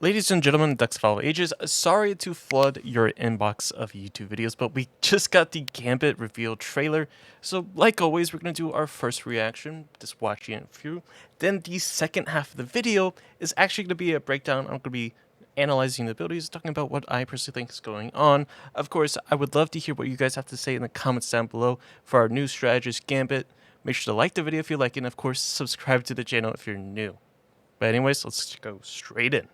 Ladies and gentlemen, Ducks Follow Ages, sorry to flood your inbox of YouTube videos, but we just got the Gambit reveal trailer. So like always, we're going to do our first reaction, just watching it through. Then the second half of the video is actually going to be a breakdown. I'm going to be analyzing the abilities, talking about what I personally think is going on. Of course, I would love to hear what you guys have to say in the comments down below for our new strategist, Gambit. Make sure to like the video if you like it, and of course, subscribe to the channel if you're new. But anyways, let's go straight in.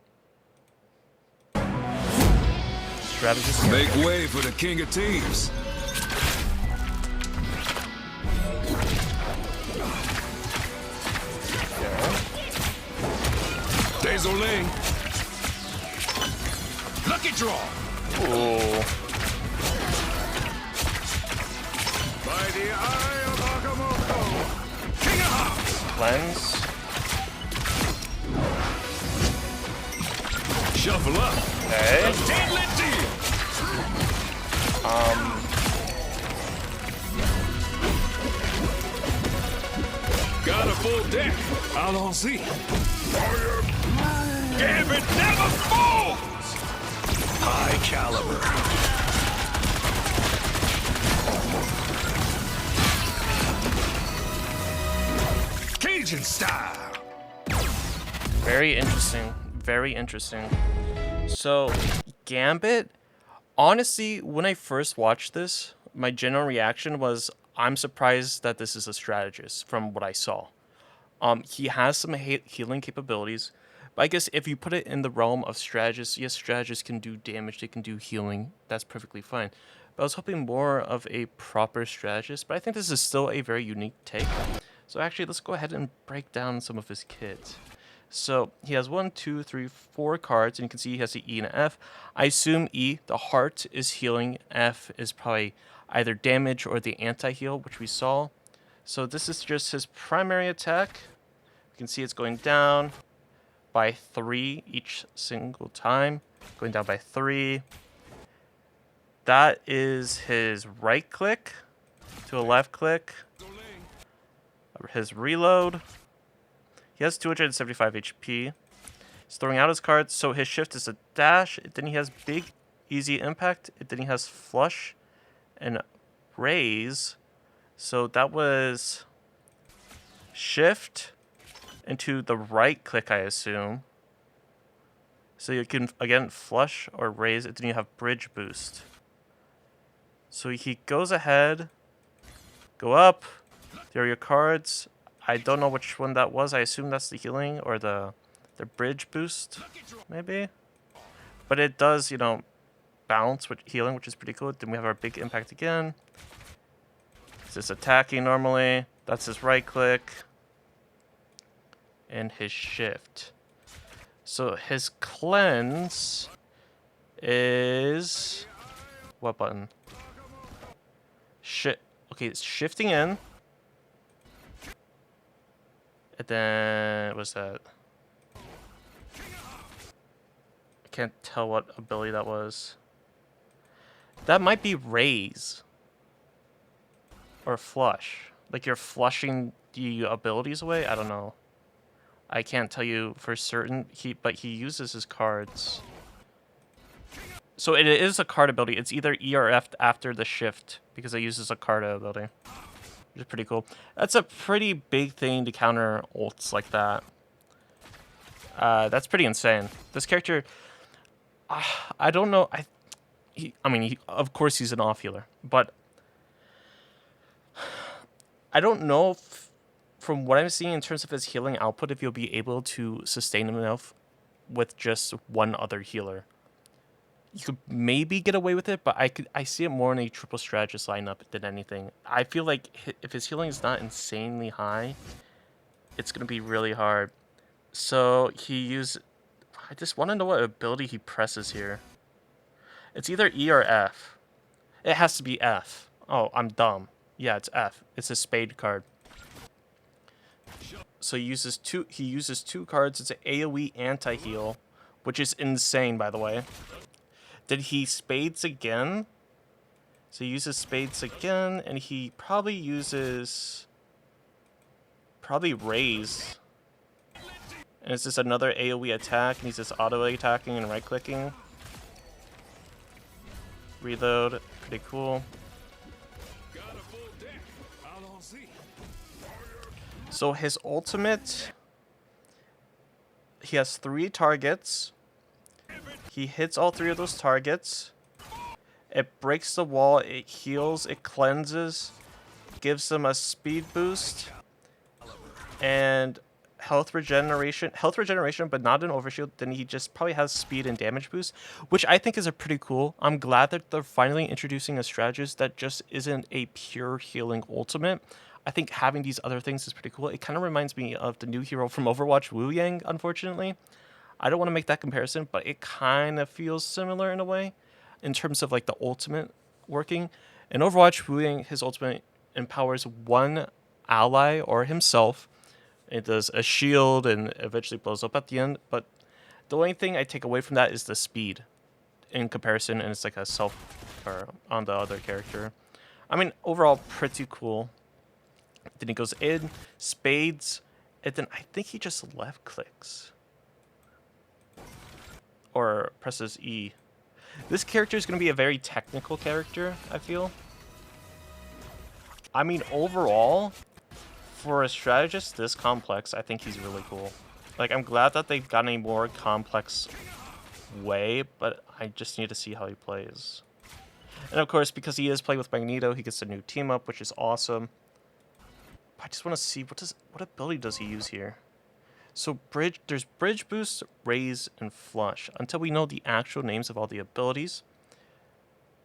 Strategist. Make way for the king of teams. Désolé. Lucky draw. Ooh. By the eye of Agamotto. King of hearts. Cleanse. Shuffle up. Okay. A deadly deal. Got a full deck. Allons-y. Gambit never falls. High caliber. Cajun style. Very interesting. Very interesting. So, Gambit, honestly, when I first watched this, my general reaction was, I'm surprised that this is a strategist from what I saw. He has some healing capabilities, but I guess if you put it in the realm of strategists, yes, strategists can do damage, they can do healing, that's perfectly fine. But I was hoping more of a proper strategist, but I think this is still a very unique take. So actually, let's go ahead and break down some of his kits. So he has 1, 2, 3, 4 cards, and you can see he has the E and an F. I assume E, the heart, is healing. F is probably either damage or the anti-heal, which we saw. So this is just his primary attack. You can see it's going down by 3 each single time. Going down by 3. That is his right click to a left click. His reload. He has 275 HP. He's throwing out his cards, so his shift is a dash. Then he has big, easy impact. Then he has flush and raise. So that was shift into the right click, I assume. So you can, again, flush or raise. Then you have bridge boost. So he goes ahead, go up. There are your cards. I don't know which one that was. I assume that's the healing or the bridge boost, maybe. But it does, you know, bounce with healing, which is pretty cool. Then we have our big impact again. This is attacking normally. That's his right click. And his shift. So his cleanse is... what button? Okay, it's shifting in. And then, what's that? I can't tell what ability that was. That might be raise. Or flush. Like you're flushing the abilities away? I don't know. I can't tell you for certain, but he uses his cards. So it is a card ability. It's either E or F after the shift, because it uses a card ability. Which is pretty cool. That's a pretty big thing to counter ults like that. That's pretty insane. This character, I don't know. I mean, of course he's an off healer, but I don't know if, from what I'm seeing in terms of his healing output, if he'll be able to sustain enough with just one other healer. You could maybe get away with it, but I see it more in a triple strategist lineup than anything. I feel like if his healing is not insanely high, it's going to be really hard. So I just want to know what ability he presses here. It's either E or F. It has to be F. Oh, I'm dumb. Yeah, it's F. It's a spade card. So he uses two cards. It's an AoE anti-heal, which is insane, by the way. Did he spades again? So he uses spades again, and he probably uses... raise. And it's just another AoE attack, and he's just auto-attacking and right-clicking. Reload, pretty cool. So his ultimate, he has 3 targets. He hits all 3 of those targets. It breaks the wall, it heals, it cleanses, gives them a speed boost, and health regeneration, but not an overshield. Then he just probably has speed and damage boost, which I think is a pretty cool. I'm glad that they're finally introducing a strategist that just isn't a pure healing ultimate. I think having these other things is pretty cool. It kind of reminds me of the new hero from Overwatch, Wu Yang, unfortunately. I don't want to make that comparison, but it kind of feels similar in a way in terms of like the ultimate working. In Overwatch, Wu Yang, his ultimate empowers one ally or himself. It does a shield and eventually blows up at the end, but the only thing I take away from that is the speed in comparison, and it's like a self or on the other character. I mean, overall, pretty cool. Then he goes in, spades, and then I think he just left clicks. Or presses E. This character is going to be a very technical character, I feel. I mean, overall, for a strategist this complex, I think he's really cool. Like, I'm glad that they've gotten a more complex way, but I just need to see how he plays. And of course, because he is playing with Magneto, he gets a new team up, which is awesome. I just want to see what ability does he use here. So there's bridge boost, raise, and flush. Until we know the actual names of all the abilities.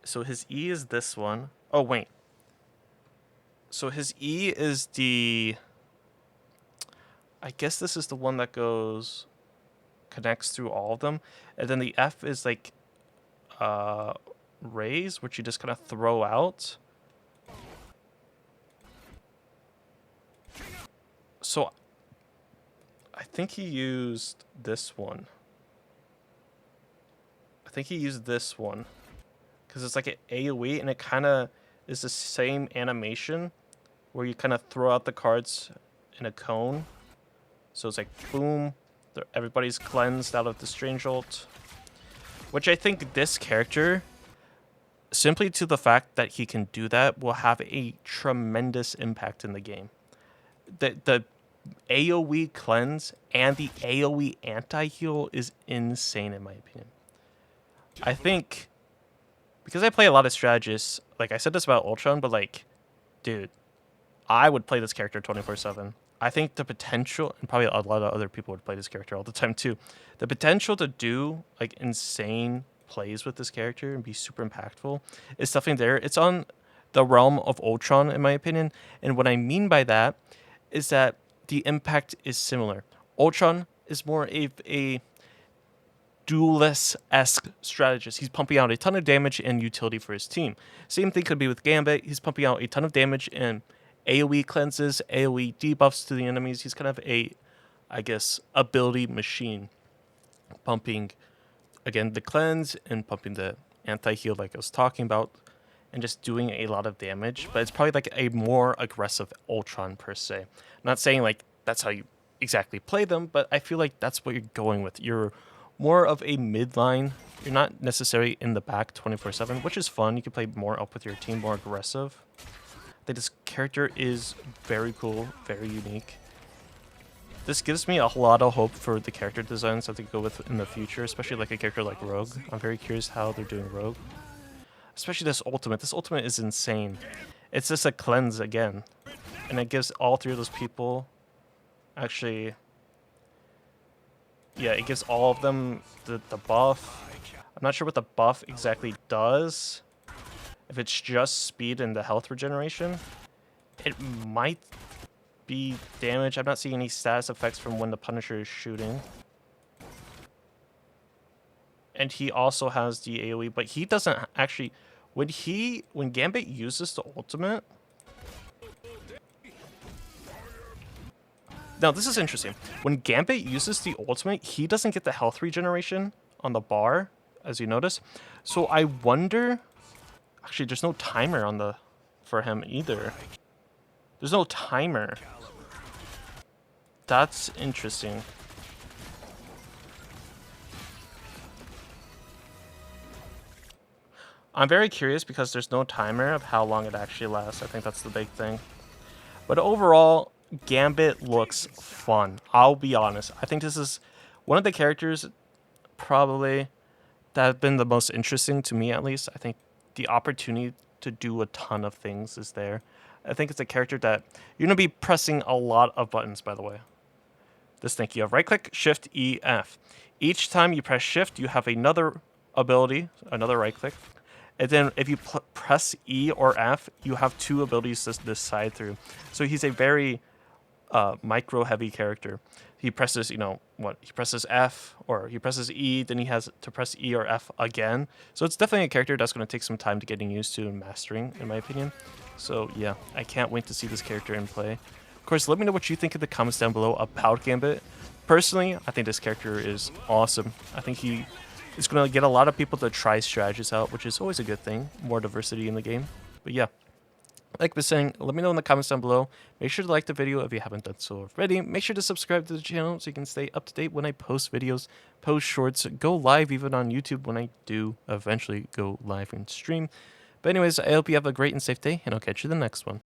So his E is this one. Oh wait. So his E is the, I guess this is the one that connects through all of them. And then the F is like raise, which you just kind of throw out. So I think he used this one. Because it's like an AoE, and it kind of is the same animation where you kind of throw out the cards in a cone. So it's like boom, everybody's cleansed out of the strange ult. Which I think this character, simply to the fact that he can do that, will have a tremendous impact in the game. The AoE cleanse and the AoE anti-heal is insane in my opinion. I think, because I play a lot of strategists, like I said this about Ultron, but like, dude, I would play this character 24/7. I think the potential, and probably a lot of other people would play this character all the time too, the potential to do like insane plays with this character and be super impactful is definitely there. It's on the realm of Ultron in my opinion, and what I mean by that is that the impact is similar. Ultron is more of a duelist-esque strategist. He's pumping out a ton of damage and utility for his team. Same thing could be with Gambit. He's pumping out a ton of damage and AoE cleanses, AoE debuffs to the enemies. He's kind of a, I guess, ability machine. Pumping, again, the cleanse and pumping the anti-heal like I was talking about, and just doing a lot of damage. But it's probably like a more aggressive Ultron per se. I'm not saying like that's how you exactly play them, but I feel like that's what you're going with. You're more of a midline. You're not necessarily in the back 24/7, which is fun. You can play more up with your team, more aggressive. I think this character is very cool, very unique. This gives me a lot of hope for the character designs that they go with in the future, especially like a character like Rogue. I'm very curious how they're doing Rogue. Especially this ultimate. This ultimate is insane. It's just a cleanse again. And it gives all 3 of those people, actually, yeah, it gives all of them the buff. I'm not sure what the buff exactly does. If it's just speed and the health regeneration, it might be damage. I'm not seeing any status effects from when the Punisher is shooting. And he also has the AoE, but he doesn't actually, when Gambit uses the ultimate. Now this is interesting. When Gambit uses the ultimate, he doesn't get the health regeneration on the bar, as you notice. So I wonder, actually there's no timer on for him either. There's no timer. That's interesting. I'm very curious because there's no timer of how long it actually lasts. I think that's the big thing. But overall, Gambit looks fun. I'll be honest. I think this is one of the characters probably that have been the most interesting to me, at least. I think the opportunity to do a ton of things is there. I think it's a character that you're going to be pressing a lot of buttons, by the way. This thing, you have right click, shift, E, F. Each time you press shift, you have another ability, another right click. And then if you press E or F, you have two abilities to decide through. So he's a very micro heavy character. He presses, he presses F or he presses E, then he has to press E or F again. So it's definitely a character that's going to take some time to getting used to and mastering, in my opinion. So yeah, I can't wait to see this character in play. Of course, let me know what you think in the comments down below about Gambit. Personally, I think this character is awesome. I think he is going to get a lot of people to try strategies out, which is always a good thing. More diversity in the game. But yeah. Like I was saying, let me know in the comments down below. Make sure to like the video if you haven't done so already. Make sure to subscribe to the channel so you can stay up to date when I post videos, post shorts, go live even on YouTube when I do eventually go live and stream. But anyways, I hope you have a great and safe day, and I'll catch you in the next one.